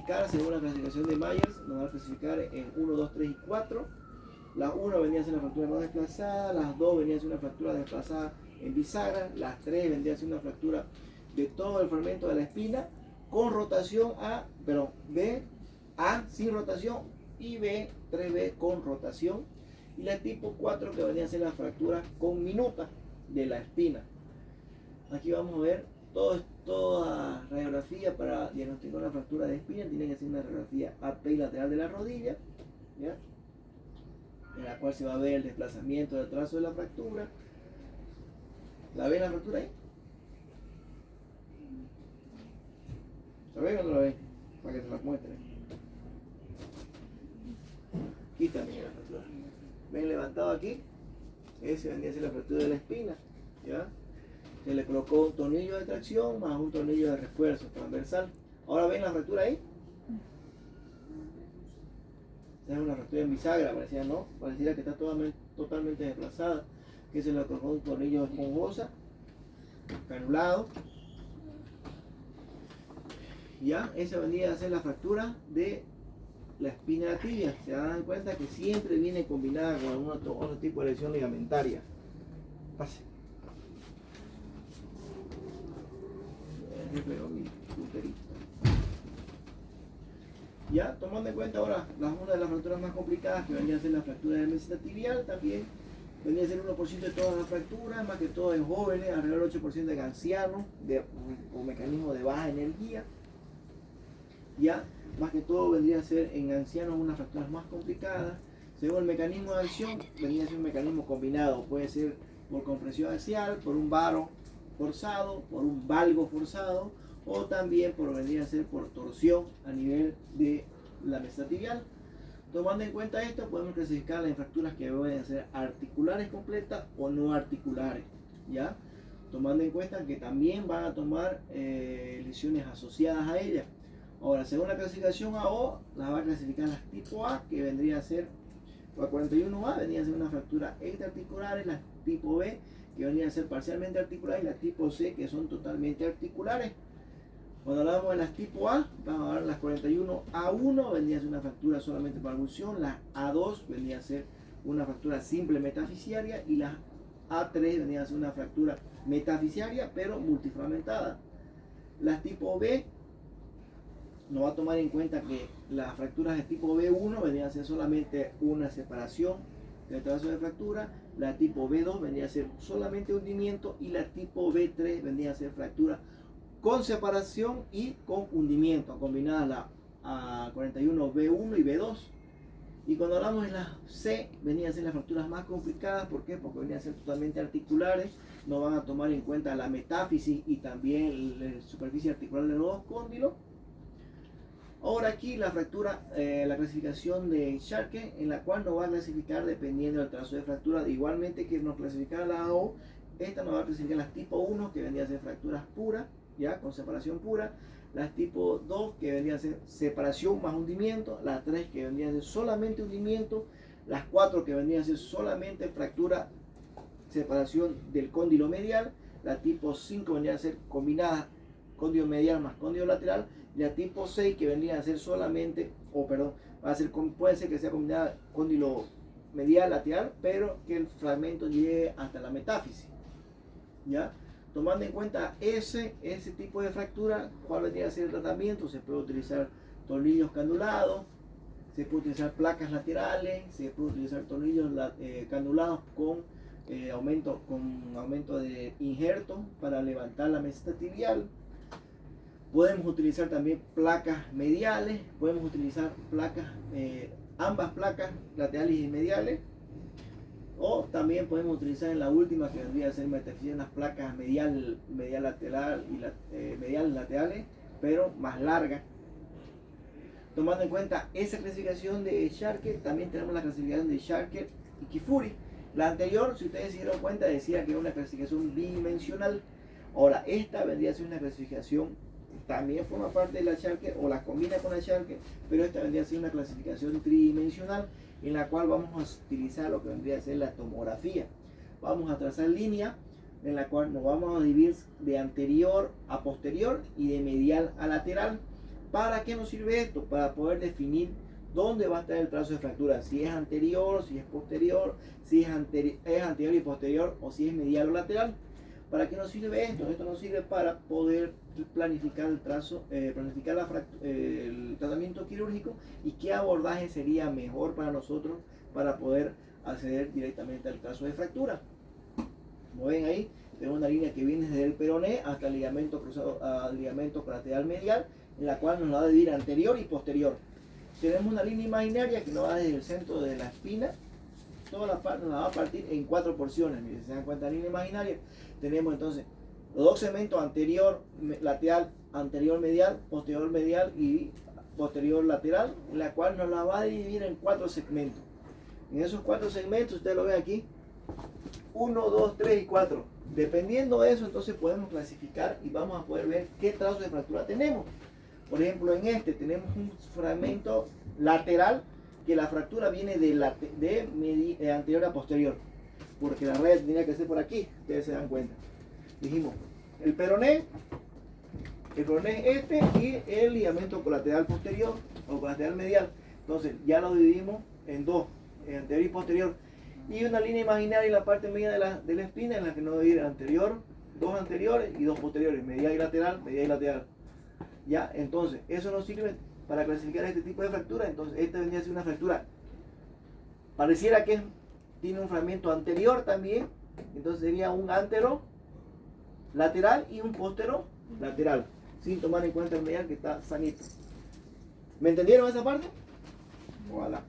clasificar según la clasificación de Myers, nos va a clasificar en 1, 2, 3 y 4. Las 1 vendría a ser una fractura no desplazada, las 2 vendrían a ser una fractura desplazada en bisagra, las 3 vendrían a ser una fractura de todo el fragmento de la espina con rotación B, A sin rotación y B, 3B con rotación. Y la tipo 4 que vendría a ser la fractura con minuta de la espina. Aquí vamos a ver toda radiografía para diagnosticar una fractura de espina. Tiene que ser una radiografía AP y lateral de la rodilla, ¿ya? En la cual se va a ver el desplazamiento del trazo de la fractura. ¿La ven la fractura ahí? ¿La ven o no la ven? Para que se la muestre. Aquí también la fractura. ¿Ven levantado aquí? Ese vendría a ser la fractura de la espina, ¿ya? Se le colocó un tornillo de tracción más un tornillo de refuerzo transversal. Ahora ven la fractura ahí. Esa es una fractura en bisagra, parecía no, pareciera que está totalmente desplazada. Que se le colocó un tornillo esponjosa, canulado. Ya, esa vendría a ser la fractura de la espina de la tibia. Se dan cuenta que siempre viene combinada con algún otro tipo de lesión ligamentaria. Pase. Ya, tomando en cuenta ahora una de las fracturas más complicadas que vendría a ser la fractura de meseta tibial, también vendría a ser 1% de todas las fracturas, más que todo en jóvenes, alrededor del 8% de ancianos, o mecanismo de baja energía. Ya, más que todo vendría a ser en ancianos unas fracturas más complicadas. Según el mecanismo de acción, vendría a ser un mecanismo combinado, puede ser por compresión axial, por un varo forzado, por un valgo forzado, o también vendría a ser por torsión a nivel de la meseta tibial. Tomando en cuenta esto, podemos clasificar las fracturas que pueden ser articulares completas o no articulares, ¿ya? Tomando en cuenta que también van a tomar lesiones asociadas a ellas. Ahora, según la clasificación AO, las va a clasificar las tipo A, que vendría a ser, la 41A vendría a ser una fractura extraarticulares, las tipo B, que vendrían a ser parcialmente articulares, y la tipo C, que son totalmente articulares. Cuando hablamos de las tipo A, vamos a ver las 41A1, vendría a ser una fractura solamente por avulsión, las A2 vendría a ser una fractura simple metafisiaria, y las A3 vendría a ser una fractura metafisiaria, pero multifragmentada. Las tipo B, nos va a tomar en cuenta que las fracturas de tipo B1 vendrían a ser solamente una separación del trazo de fractura, la tipo B2 vendría a ser solamente hundimiento, y la tipo B3 vendría a ser fractura con separación y con hundimiento, combinada la A41 B1 y B2. Y cuando hablamos de la C, vendrían a ser las fracturas más complicadas. ¿Por qué? Porque vendrían a ser totalmente articulares, no van a tomar en cuenta la metáfisis y también la superficie articular de los dos cóndilos. Ahora aquí la fractura, la clasificación de Sharkey, en la cual nos va a clasificar dependiendo del trazo de fractura. Igualmente que nos clasifica la AO, esta nos va a clasificar las tipo 1, que vendría a ser fracturas puras, ya con separación pura, las tipo 2, que vendría a ser separación más hundimiento, las 3, que vendría a ser solamente hundimiento, las 4, que vendría a ser solamente fractura, separación del cóndilo medial, la tipo 5 vendría a ser combinada cóndilo medial más cóndilo lateral, y la tipo 6, que vendría a ser solamente, puede ser que sea combinada cóndilo medial lateral, pero que el fragmento llegue hasta la metáfisis, ¿ya? Tomando en cuenta ese tipo de fractura, ¿cuál vendría a ser el tratamiento? Se puede utilizar tornillos canulados, se puede utilizar placas laterales, se puede utilizar tornillos canulados con aumento de injerto para levantar la meseta tibial. Podemos utilizar también placas mediales, podemos utilizar ambas placas laterales y mediales, o también podemos utilizar en la última, que vendría a ser metafisiaria, las placas medial lateral y medial laterales, pero más largas. Tomando en cuenta esa clasificación de Sharkey, también tenemos la clasificación de Sharkey y Kifuri. La anterior, si ustedes se dieron cuenta, decía que era una clasificación bidimensional. Ahora, esta vendría a ser una clasificación, también forma parte de la Sharkey o la combina con la Sharkey, pero esta vendría a ser una clasificación tridimensional, en la cual vamos a utilizar lo que vendría a ser la tomografía. Vamos a trazar línea en la cual nos vamos a dividir de anterior a posterior y de medial a lateral. ¿Para qué nos sirve esto? Para poder definir dónde va a estar el trazo de fractura, si es anterior, si es posterior, si es anterior y posterior, o si es medial o lateral. ¿Para qué nos sirve esto? Esto nos sirve para poder planificar el trazo, el tratamiento quirúrgico y qué abordaje sería mejor para nosotros para poder acceder directamente al trazo de fractura. Como ven ahí, tenemos una línea que viene desde el peroné hasta el ligamento cruzado, al ligamento colateral medial, en la cual nos va a dividir anterior y posterior. Tenemos una línea imaginaria que nos va desde el centro de la espina, toda la parte nos va a partir en 4 porciones. Miren, si se dan cuenta, la línea imaginaria, tenemos entonces los dos segmentos anterior lateral, anterior medial, posterior medial y posterior lateral, en la cual nos la va a dividir en 4 segmentos. En esos 4 segmentos, ustedes lo ven aquí, 1, 2, 3 y 4. Dependiendo de eso, entonces podemos clasificar y vamos a poder ver qué trazo de fractura tenemos. Por ejemplo, en este tenemos un fragmento lateral que la fractura viene de anterior a posterior, porque la red tenía que ser por aquí, ustedes se dan cuenta. Dijimos, el peroné este y el ligamento colateral posterior o colateral medial. Entonces ya lo dividimos en dos, anterior y posterior. Y una línea imaginaria en la parte media de la espina en la que nos va a dividir anterior, dos anteriores y dos posteriores, medial y lateral, medial y lateral. Ya, entonces, eso nos sirve para clasificar este tipo de fractura. Entonces, esta vendría a ser una fractura. Pareciera que tiene un fragmento anterior también. Entonces sería un antero lateral y un postero lateral. Sin tomar en cuenta el medial que está sanito. ¿Me entendieron esa parte? Voilà.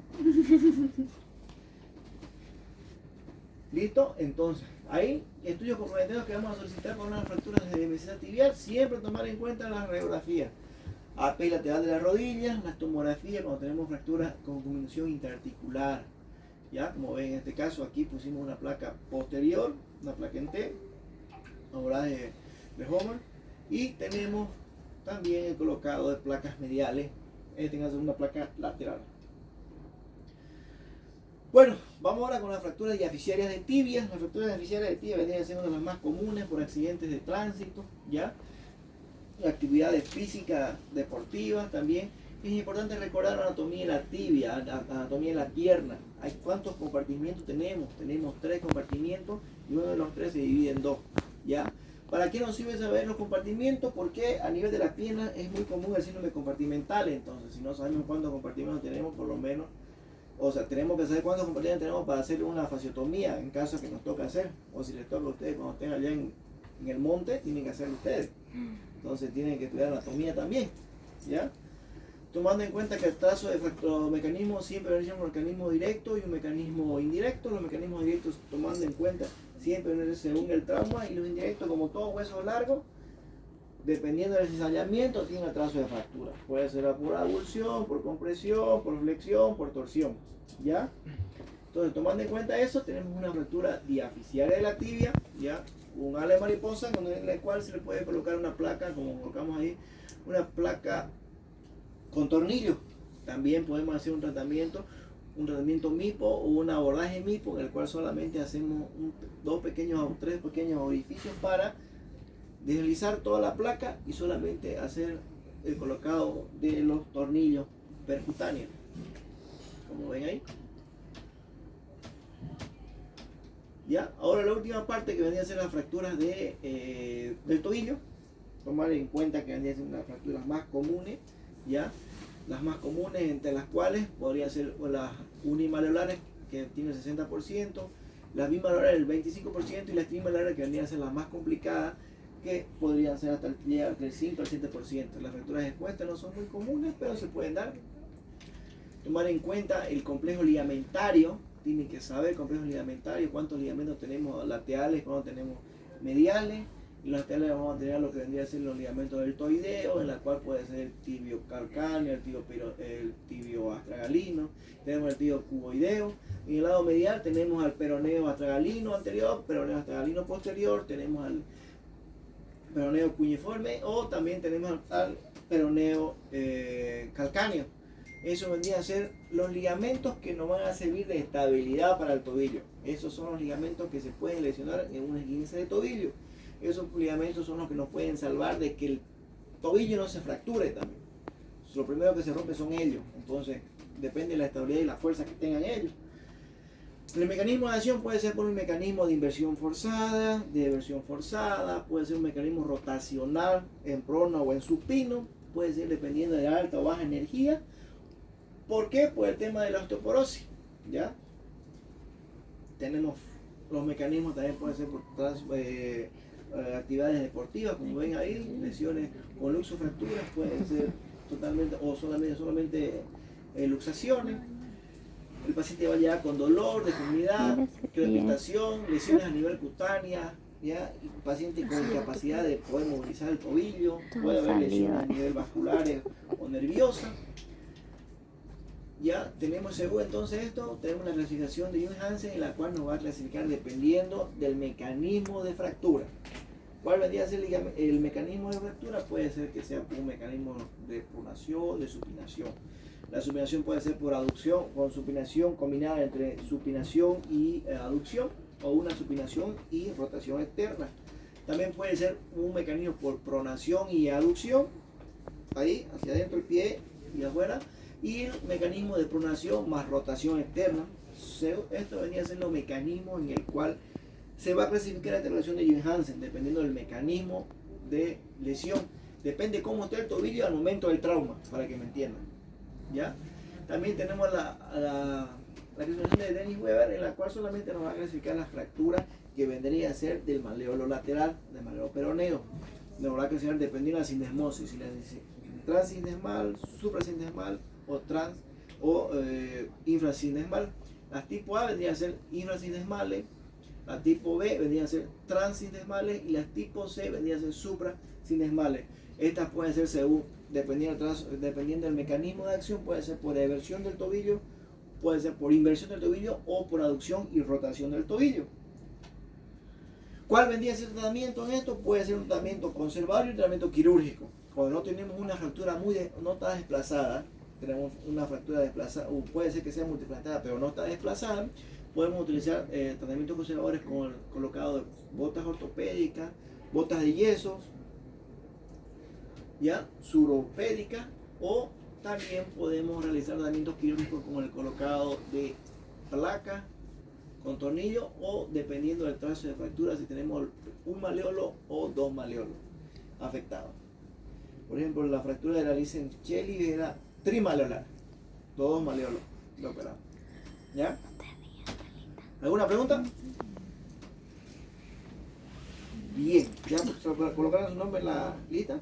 ¿Listo? Entonces, ahí, estudios comprometedos que vamos a solicitar para unas fracturas de meseta tibial, siempre tomar en cuenta la radiografía. AP lateral de la rodilla, las tomografías cuando tenemos fracturas con combinación interarticular. Ya, como ven en este caso, aquí pusimos una placa posterior, una placa en T, ahora de Homer, y tenemos también el colocado de placas mediales, en este una placa lateral. Bueno, vamos ahora con las fracturas diaficiarias de tibia. Las fracturas diaficiarias de tibia vendrían a ser una de las más comunes por accidentes de tránsito, ¿ya? Actividades físicas, deportivas también. Es importante recordar la anatomía de la tibia, la anatomía de la pierna. ¿Cuántos compartimientos tenemos? Tenemos 3 compartimientos y uno de los 3 se divide en 2, ¿ya? ¿Para qué nos sirve saber los compartimientos? Porque a nivel de la pierna es muy común el síndrome compartimental. Entonces, si no sabemos cuántos compartimentos tenemos, por lo menos, o sea, tenemos que saber cuántos compartimentos tenemos para hacer una fasciotomía en caso que nos toque hacer. O si les toca a ustedes cuando estén allá en el monte, tienen que hacerlo ustedes. Entonces tienen que estudiar anatomía también, ¿ya? Tomando en cuenta que el trazo de mecanismo siempre hay un mecanismo directo y un mecanismo indirecto. Los mecanismos directos, tomando en cuenta siempre según el trauma, y los indirectos, como todo hueso largo, dependiendo del cizallamiento, tiene el trazo de fractura. Puede ser por abulsión, por compresión, por flexión, por torsión, ¿ya? Entonces, tomando en cuenta eso, tenemos una fractura diaficiaria de la tibia, ¿ya? Un ala de mariposa, en la cual se le puede colocar una placa, como colocamos ahí, una placa con tornillo. También podemos hacer un tratamiento MIPO o un abordaje MIPO, en el cual solamente hacemos 3 pequeños orificios para deslizar toda la placa y solamente hacer el colocado de los tornillos percutáneos, como ven ahí. Ya, ahora la última parte que vendría a ser las fracturas del tobillo. Tomar en cuenta que vendría a ser unas fracturas más comunes, ya. Las más comunes, entre las cuales podría ser las unimalleolares, que tiene el 60%, las bimalleolares el 25%, y las trimalleolares, que vendrían a ser las más complicadas, que podrían ser hasta llegar del 5 al 7%. Las fracturas expuestas no son muy comunes, pero se pueden dar. Tomar en cuenta el complejo ligamentario. Tienen que saber el complejo ligamentario, cuántos ligamentos tenemos laterales, cuántos tenemos mediales. Y los laterales vamos a tener lo que vendría a ser los ligamentos deltoideos, en la cual puede ser el tibio calcáneo, el tibio astragalino, tenemos el tibio cuboideo. En el lado medial tenemos al peroneo astragalino anterior, peroneo astragalino posterior, tenemos al peroneo cuñiforme, o también tenemos al peroneo calcáneo. Eso vendría a ser los ligamentos que nos van a servir de estabilidad para el tobillo. Esos son los ligamentos que se pueden lesionar en un esguince de tobillo. Esos ligamentos son los que nos pueden salvar de que el tobillo no se fracture también. Lo primero que se rompe son ellos. Entonces, depende de la estabilidad y la fuerza que tengan ellos. El mecanismo de acción puede ser por un mecanismo de inversión forzada, puede ser un mecanismo rotacional en prono o en supino, puede ser dependiendo de alta o baja energía. ¿Por qué? Por el tema de la osteoporosis, ¿ya? Tenemos los mecanismos, también pueden ser por actividades deportivas, como ven ahí, lesiones con luxofracturas, pueden ser totalmente o solamente luxaciones. El paciente va a llegar con dolor, deformidad, crepitación, lesiones a nivel cutánea, ¿ya? El paciente con incapacidad de poder movilizar el tobillo, puede haber lesiones a nivel vasculares o nerviosa. Ya tenemos según entonces esto, tenemos la clasificación de Jones-Hansen, en la cual nos va a clasificar dependiendo del mecanismo de fractura. ¿Cuál vendría a ser el mecanismo de fractura? Puede ser que sea un mecanismo de pronación, de supinación. La supinación puede ser por aducción, con supinación combinada entre supinación y aducción, o una supinación y rotación externa. También puede ser un mecanismo por pronación y aducción, ahí, hacia adentro el pie y afuera, y el mecanismo de pronación más rotación externa. Esto venía a ser los mecanismos en el cual se va a clasificar esta relación de Jones-Hansen, dependiendo del mecanismo de lesión. Depende cómo esté el tobillo al momento del trauma, para que me entiendan. ¿Ya? También tenemos la clasificación de Dennis Weber, en la cual solamente nos va a clasificar las fracturas que vendría a ser del maleolo lateral, del maleolo peroneo. Nos va a clasificar dependiendo de la sindesmosis, si la transindesmal, suprasindesmal o infrasindesmal. Las tipo A vendrían a ser infrasindesmales, las tipo B vendrían a ser transindesmales y las tipo C vendrían a ser suprasindesmales. Estas pueden ser según, dependiendo del mecanismo de acción, puede ser por eversión del tobillo, puede ser por inversión del tobillo o por aducción y rotación del tobillo. ¿Cuál vendría a ser el tratamiento en esto? Puede ser un tratamiento conservador y un tratamiento quirúrgico. Cuando no tenemos una fractura no está desplazada, tenemos una fractura desplazada, o puede ser que sea multifracturada pero no está desplazada, podemos utilizar tratamientos conservadores con el colocado de botas ortopédicas, botas de yesos, ya, suropédicas, o también podemos realizar tratamientos quirúrgicos con el colocado de placa con tornillo, o dependiendo del trazo de fractura, si tenemos un maleolo o dos maleolos afectados. Por ejemplo, la fractura de la Licencelli era trimaleolar, dos maleolos lo operamos. ¿Ya? ¿Alguna pregunta? Bien, ¿ya colocaron su nombre en la lista?